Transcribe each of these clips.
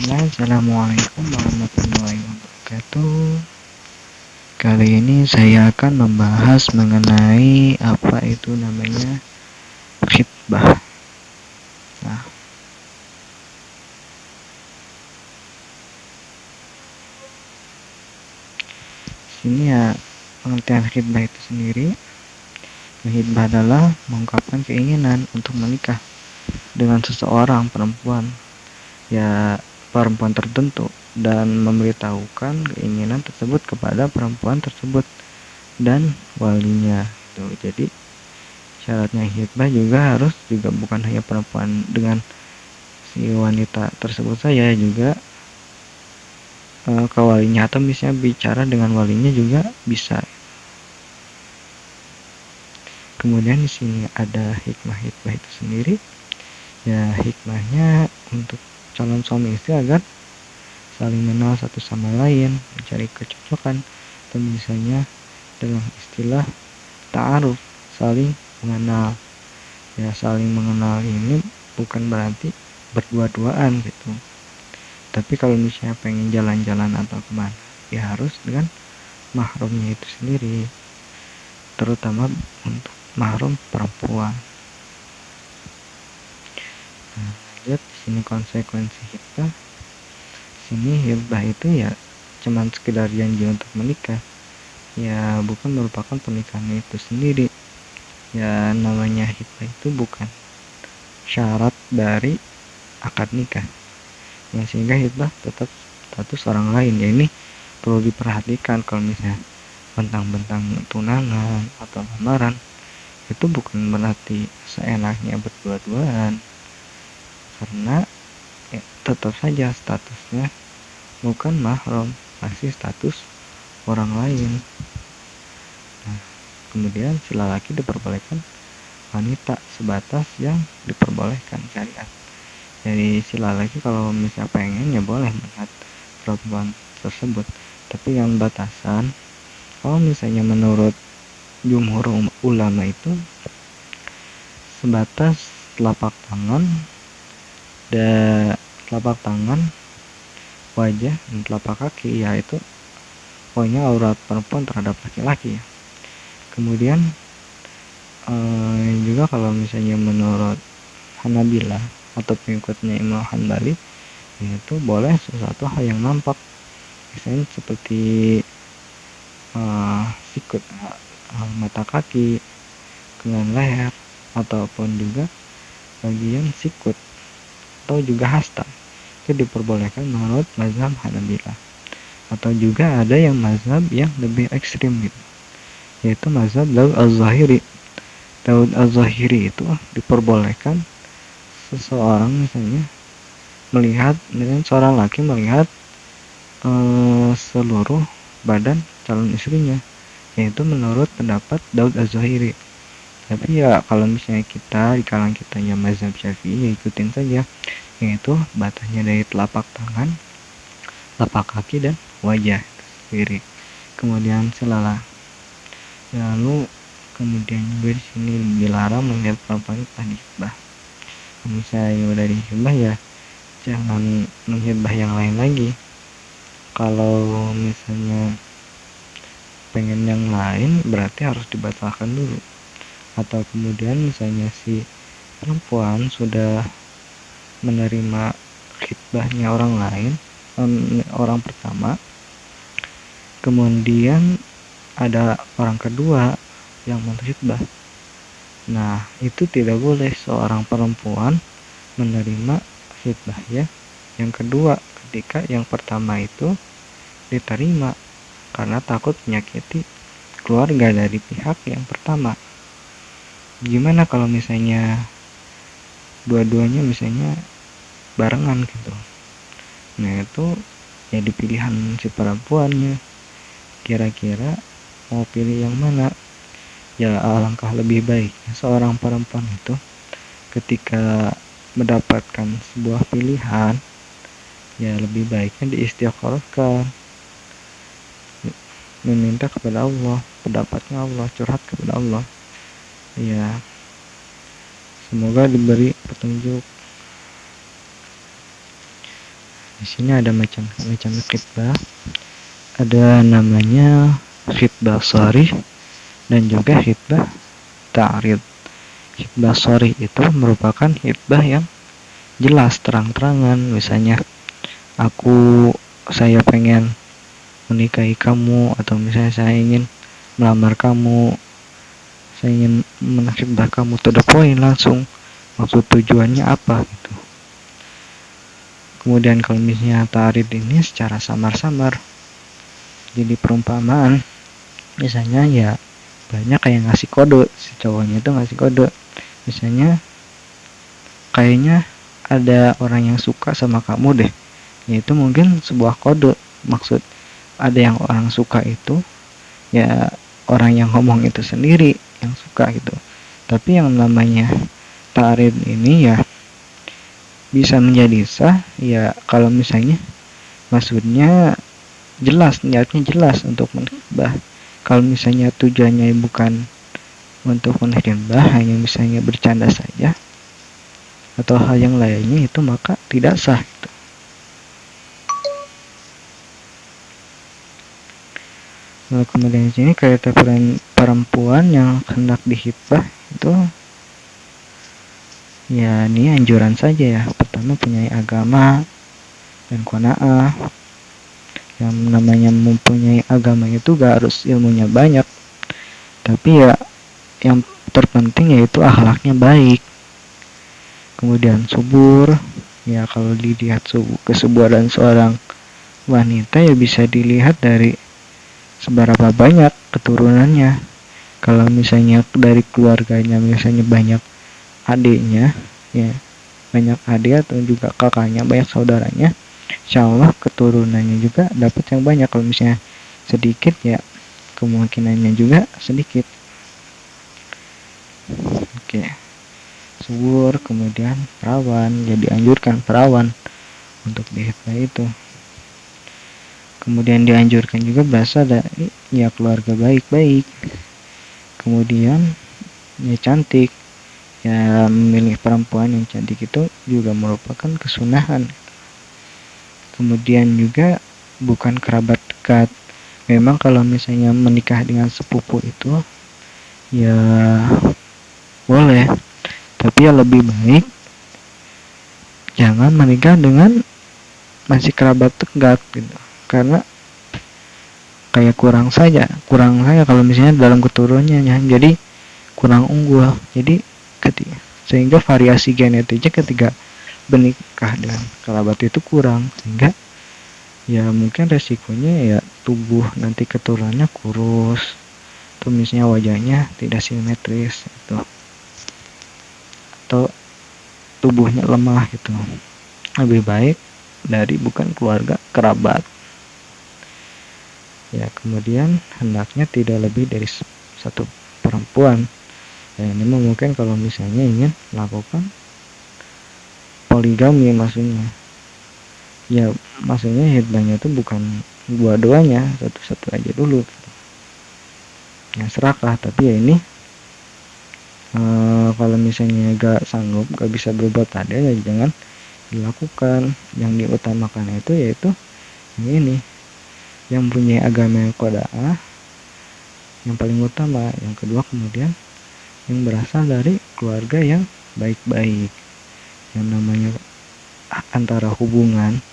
Assalamualaikum warahmatullahi wabarakatuh. Kali ini saya akan membahas mengenai apa itu namanya khitbah. Nah, sini ya pengertian khitbah itu sendiri. Khitbah adalah mengungkapkan keinginan untuk menikah dengan seseorang perempuan tertentu dan memberitahukan keinginan tersebut kepada perempuan tersebut dan walinya. Jadi syaratnya khitbah juga bukan hanya perempuan dengan si wanita tersebut saja, juga ke walinya atau misalnya bicara dengan walinya juga bisa. Kemudian di sini ada hikmah khitbah itu sendiri. Ya, hikmahnya untuk calon suami istri agar saling mengenal satu sama lain, mencari kecocokan, atau misalnya dalam istilah ta'aruf, saling mengenal. Ya, saling mengenal ini bukan berarti berdua-duaan gitu. Tapi kalau misalnya pengen jalan-jalan atau kemana, ya harus dengan mahramnya itu sendiri, terutama untuk mahram perempuan. Nah, lihat di sini konsekuensi khitbah. Sini khitbah itu ya cuman sekedar janji untuk menikah, ya bukan merupakan pernikahan itu sendiri. Ya namanya khitbah itu bukan syarat dari akad nikah, ya sehingga khitbah tetap status orang lain. Ya ini perlu diperhatikan. Kalau misalnya bentang-bentang tunangan atau lamaran, itu bukan berarti seenaknya berdua-duaan, karena ya, tetap saja statusnya bukan mahram, masih status orang lain. Nah, kemudian si lelaki diperbolehkan wanita sebatas yang diperbolehkan syariat. Jadi si lelaki kalau misalnya pengen ya boleh melihat perempuan tersebut, tapi yang batasan kalau misalnya menurut jumhur ulama itu sebatas telapak tangan, wajah, dan telapak kaki, yaitu pokoknya aurat perempuan terhadap laki-laki ya. Kemudian juga kalau misalnya menurut Hanabilah atau pengikutnya Imam Hanbali, yaitu boleh sesuatu hal yang nampak, misalnya seperti sikut, mata kaki, dengan leher, ataupun juga bagian sikut atau juga hasta, itu diperbolehkan menurut mazhab Hanabilah. Atau juga ada yang mazhab yang lebih ekstrim gitu, yaitu mazhab Daud Az-Zahiri itu diperbolehkan seseorang misalnya seorang laki melihat seluruh badan calon istrinya, yaitu menurut pendapat Daud Az-Zahiri. Tapi ya kalau misalnya kita di kalangan kita ya mazhab Syafi'i, ya ikutin saja, yaitu batasnya dari telapak tangan, telapak kaki, dan wajah sendiri. Kemudian lalu kemudian juga di sini dilarang melihat perempuan itu khitbah. Kalau misalnya udah dihitbah ya jangan menghitbah yang lain lagi. Kalau misalnya pengen yang lain berarti harus dibatalkan dulu. Atau kemudian misalnya si perempuan sudah menerima khitbahnya orang lain, orang pertama, kemudian ada orang kedua yang menkhitbah. Nah, itu tidak boleh seorang perempuan menerima khitbah ya yang kedua ketika yang pertama itu diterima, karena takut menyakiti keluarga dari pihak yang pertama. Gimana kalau misalnya dua-duanya misalnya barengan gitu? Nah, itu ya pilihan si perempuannya, kira-kira mau pilih yang mana. Ya alangkah lebih baiknya seorang perempuan itu ketika mendapatkan sebuah pilihan, ya lebih baiknya diistighfarkan, meminta kepada Allah, pendapatnya Allah, curhat kepada Allah. Ya semoga diberi petunjuk. Di sini ada macam khitbah, ada namanya khitbah sharih dan juga khitbah ta'rid. Khitbah sharih itu merupakan khitbah yang jelas, terang-terangan. Misalnya saya pengen menikahi kamu, atau misalnya saya ingin melamar kamu, saya ingin menkhitbah kamu, to the point, langsung maksud tujuannya apa gitu. Kemudian kalau misalnya ta'rid ini secara samar-samar, jadi perumpamaan. Misalnya ya banyak kayak ngasih kode, si cowoknya itu ngasih kode, misalnya kayaknya ada orang yang suka sama kamu deh, yaitu mungkin sebuah kode. Maksud ada yang orang suka itu ya orang yang ngomong itu sendiri yang suka gitu. Tapi yang namanya ta'rid ini ya bisa menjadi sah ya kalau misalnya maksudnya jelas, niatnya jelas untuk menghibah. Kalau misalnya tujuannya bukan untuk menghibah, hanya misalnya bercanda saja atau hal yang lainnya, itu maka tidak sah gitu. Lalu kemudian di sini kriteria perempuan yang hendak dihibah itu ya ini anjuran saja ya. Pertama, punya agama dan qanaah. Yang namanya mempunyai agama itu gak harus ilmunya banyak, tapi ya yang terpenting yaitu akhlaknya baik. Kemudian subur, ya kalau dilihat kesuburan seorang wanita ya bisa dilihat dari seberapa banyak keturunannya. Kalau misalnya dari keluarganya misalnya banyak adiknya, ya banyak adik atau juga kakaknya, banyak saudaranya, insya Allah keturunannya juga dapat yang banyak. Kalau misalnya sedikit ya kemungkinannya juga sedikit. Oke, subur, kemudian perawan, jadi anjurkan perawan untuk dihibah itu. Kemudian dianjurkan juga berasal dari ya keluarga baik-baik. Kemudian ya cantik, ya memilih perempuan yang cantik itu juga merupakan kesunahan. Kemudian juga bukan kerabat dekat. Memang kalau misalnya menikah dengan sepupu itu ya boleh, tapi ya lebih baik jangan menikah dengan masih kerabat dekat gitu, karena kayak kurang saja kalau misalnya dalam keturunannya, jadi kurang unggul. Jadi sehingga variasi genetiknya ketika menikah dengan kerabat itu kurang, sehingga ya mungkin resikonya ya tubuh nanti keturunannya kurus, atau misalnya wajahnya tidak simetris gitu, atau tubuhnya lemah gitu. Lebih baik dari bukan keluarga kerabat ya. Kemudian hendaknya tidak lebih dari satu perempuan ya. Ini mungkin kalau misalnya ingin melakukan poligami, maksudnya ya, maksudnya hibahnya itu bukan dua-duanya, satu-satu aja dulu ya, serakah. Tapi ya ini kalau misalnya gak sanggup, gak bisa berbuat adil ya jangan dilakukan. Yang diutamakan itu yaitu yang ini, yang punya agama yang qanaah, yang paling utama. Yang kedua kemudian yang berasal dari keluarga yang baik-baik. Yang namanya antara hubungan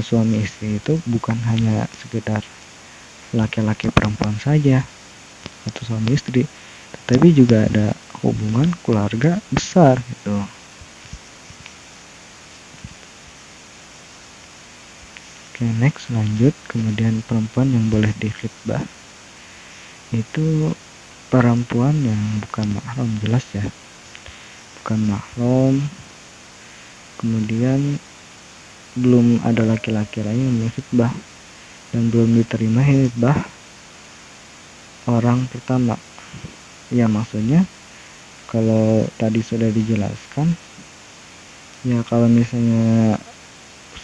suami istri itu bukan hanya sekedar laki-laki perempuan saja atau suami istri, tetapi juga ada hubungan keluarga besar gitu. Oke, next lanjut. Kemudian perempuan yang boleh dikhitbah itu perempuan yang bukan mahram, jelas ya, bukan mahram. Kemudian belum ada laki-laki lain yang menghitbah dan belum diterima khitbah orang pertama. Ya maksudnya kalau tadi sudah dijelaskan ya, kalau misalnya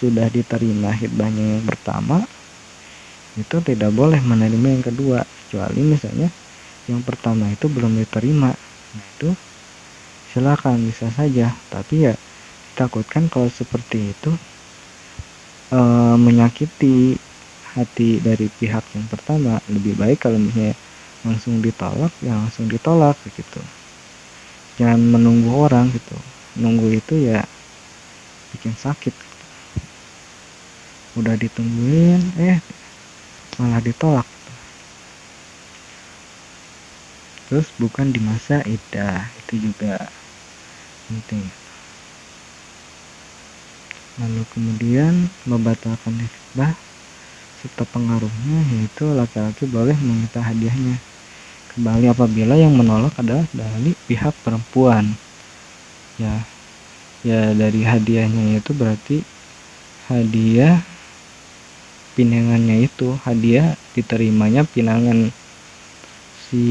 sudah diterima khitbahnya yang pertama itu tidak boleh menerima yang kedua, kecuali misalnya yang pertama itu belum diterima. Nah itu silakan, bisa saja, tapi ya takutkan kalau seperti itu menyakiti hati dari pihak yang pertama. Lebih baik kalau misalnya langsung ditolak, ya langsung ditolak gitu. Jangan menunggu orang gitu. Nunggu itu ya bikin sakit. Udah ditungguin, malah ditolak. Terus bukan di masa iddah, itu juga penting. Lalu kemudian membatalkan khitbah serta pengaruhnya, yaitu laki-laki boleh meminta hadiahnya kembali apabila yang menolak adalah dari pihak perempuan. Ya dari hadiahnya itu berarti hadiah pinangannya, itu hadiah diterimanya pinangan si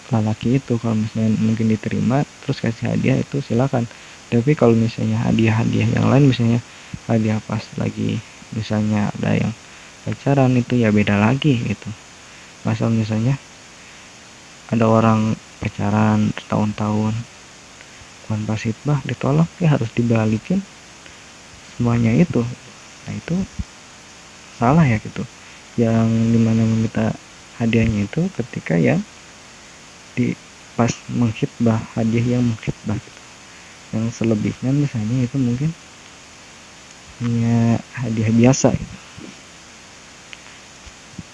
lelaki itu. Kalau misalnya mungkin diterima terus kasih hadiah, itu silakan. Tapi kalau misalnya hadiah-hadiah yang lain, misalnya hadiah pas lagi misalnya ada yang pacaran, itu ya beda lagi gitu. Misal misalnya ada orang pacaran bertahun-tahun, bukan pas khitbah ditolak, ya harus dibalikin semuanya itu. Nah itu salah ya gitu. Yang dimana meminta hadiahnya itu ketika ya di pas mengkhitbah, hadiah yang mengkhitbah gitu. Yang selebihnya misalnya itu mungkin hanya hadiah biasa gitu.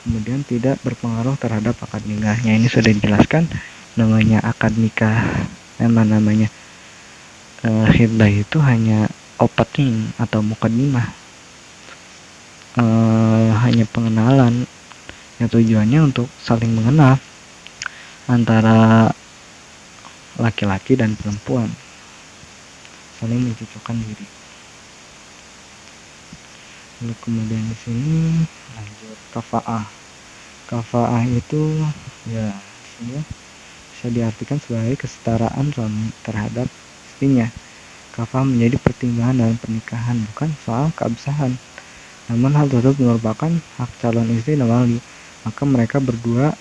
Kemudian tidak berpengaruh terhadap akad nikahnya. Ini sudah dijelaskan, namanya akad nikah, namanya khitbah itu hanya opening atau mukaddimah, hanya pengenalan yang tujuannya untuk saling mengenal antara laki-laki dan perempuan, saling mencocokkan diri. Lalu kemudian di sini lanjut kafaah. Kafaah itu ya disini bisa diartikan sebagai kesetaraan suami terhadap istrinya. Kafaah menjadi pertimbangan dalam pernikahan, bukan soal keabsahan. Namun hal tersebut merupakan hak calon istri dan wali, maka mereka berdua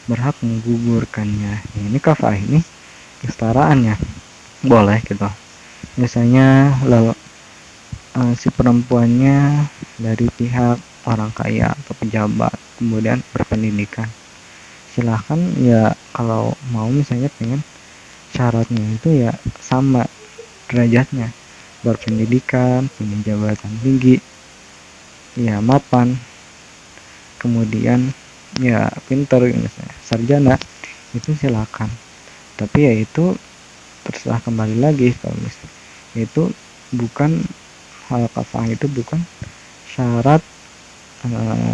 berhak menggugurkannya. Ini kafaah, ini kesetaraannya boleh gitu. Misalnya si perempuannya dari pihak orang kaya atau pejabat, kemudian berpendidikan, silahkan ya kalau mau misalnya pengen syaratnya itu ya sama derajatnya, berpendidikan, punya jabatan tinggi, ya mapan, kemudian ya pinter misalnya sarjana, itu silakan. Tapi ya itu terserah kembali lagi. Kalau misalnya itu bukan hal kafaah, itu bukan syarat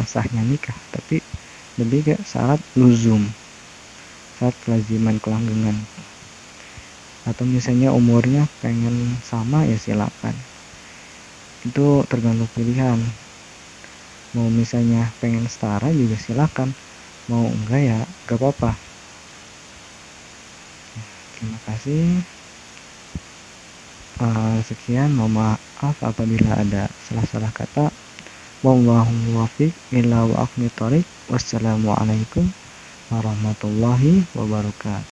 sahnya nikah, tapi lebih ke syarat luzum, syarat kelaziman, kelanggengan. Atau misalnya umurnya pengen sama, ya silakan, itu tergantung pilihan. Mau misalnya pengen setara juga silakan, mau enggak ya gak apa-apa. Terima kasih. Sekian, mohon maaf apabila ada salah-salah kata. Wallahu muwaffiq ila wa aqwamit thoriq. Wassalamualaikum warahmatullahi wabarakatuh.